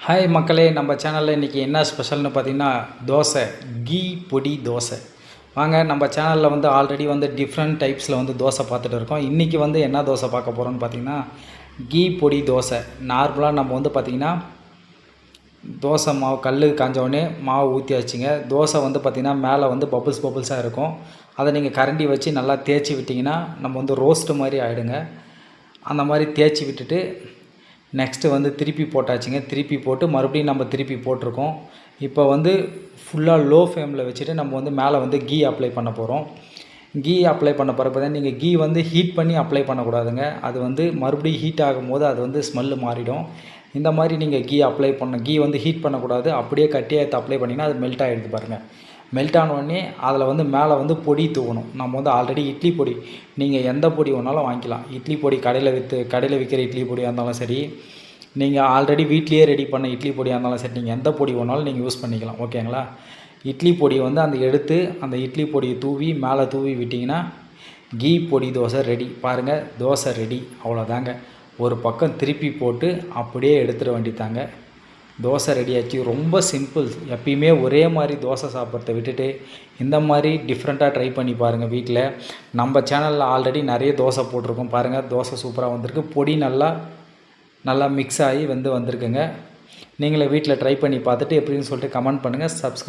Hi மக்களே, நம்ம சேனலில் இன்றைக்கி என்ன ஸ்பெஷல்னு பார்த்தீங்கன்னா தோசை, கீ பொடி தோசை. வாங்க, நம்ம சேனலில் வந்து ஆல்ரெடி வந்து டிஃப்ரெண்ட் டைப்ஸில் வந்து தோசை பார்த்துட்டு இருக்கோம். இன்றைக்கி வந்து என்ன தோசை பார்க்க போகிறோன்னு பார்த்தீங்கன்னா கீ பொடி தோசை. நார்மலாக நம்ம வந்து பார்த்திங்கன்னா தோசை மாவு கல் காஞ்சோடனே மாவு ஊற்றி வச்சுங்க. தோசை வந்து பார்த்திங்கன்னா மேலே வந்து பபுள்ஸாக இருக்கும். அதை நீங்கள் கரண்டி வச்சு நல்லா தேய்ச்சி விட்டிங்கன்னா நம்ம வந்து ரோஸ்ட்டு மாதிரி ஆகிடுங்க. அந்த மாதிரி தேய்ச்சி விட்டுட்டு நெக்ஸ்ட்டு வந்து திருப்பி போட்டாச்சுங்க. திருப்பி போட்டு மறுபடியும் நம்ம திருப்பி போட்டிருக்கோம். இப்போ வந்து ஃபுல்லாக லோ ஃப்ளேமில் வச்சுட்டு நம்ம வந்து மேலே வந்து கீ அப்ளை பண்ண போகிறோம். கீ அப்ளை பண்ண போகிறப்ப தான் நீங்கள் கீ வந்து ஹீட் பண்ணி அப்ளை பண்ணக்கூடாதுங்க. அது வந்து மறுபடியும் ஹீட் ஆகும்போது அது வந்து ஸ்மெல்லு மாறிடும். இந்த மாதிரி நீங்கள் கீ அப்ளை பண்ண கீ வந்து ஹீட் பண்ணக்கூடாது. அப்படியே கட்டியாக எடுத்து அப்ளை பண்ணிங்கன்னா அது மெல்ட் ஆகிடுது பாருங்கள். மெல்ட் ஆனோடனே அதில் வந்து மேலே வந்து பொடி தூவணும். நம்ம வந்து ஆல்ரெடி இட்லி பொடி, நீங்கள் எந்த பொடி வேணாலும் வாங்கிக்கலாம். இட்லி பொடி கடையில் விற்கிற இட்லி பொடியாக இருந்தாலும் சரி, நீங்கள் ஆல்ரெடி வீட்லேயே ரெடி பண்ண இட்லி பொடியாக இருந்தாலும் சரி, நீங்கள் எந்த பொடி வேணாலும் நீங்கள் யூஸ் பண்ணிக்கலாம். ஓகேங்களா? இட்லி பொடியை வந்து அந்த இட்லி பொடியை மேலே தூவி விட்டிங்கன்னா கீ பொடி தோசை ரெடி. பாருங்கள், தோசை ரெடி. அவ்வளோதாங்க. ஒரு பக்கம் திருப்பி போட்டு அப்படியே எடுத்துட வேண்டியதாங்க. தோசை ரெடி ஆச்சு. ரொம்ப சிம்பிள். எப்பயுமே ஒரே மாதிரி தோசை சாப்பிட்றத விட்டுட்டு இந்த மாதிரி டிஃப்ரெண்ட்டாக ட்ரை பண்ணி பாருங்கள் வீட்டில். நம்ம சேனலில் ஆல்ரெடி நிறைய தோசை போட்டிருக்கோம். பாருங்கள், தோசை சூப்பராக வந்திருக்கு. பொடி நல்லா மிக்ஸ் ஆகி வந்திருக்குங்க. நீங்களே வீட்டில் ட்ரை பண்ணி பார்த்துட்டு எப்படின்னு சொல்லிட்டு கமெண்ட் பண்ணுங்கள். சப்ஸ்கிரைப்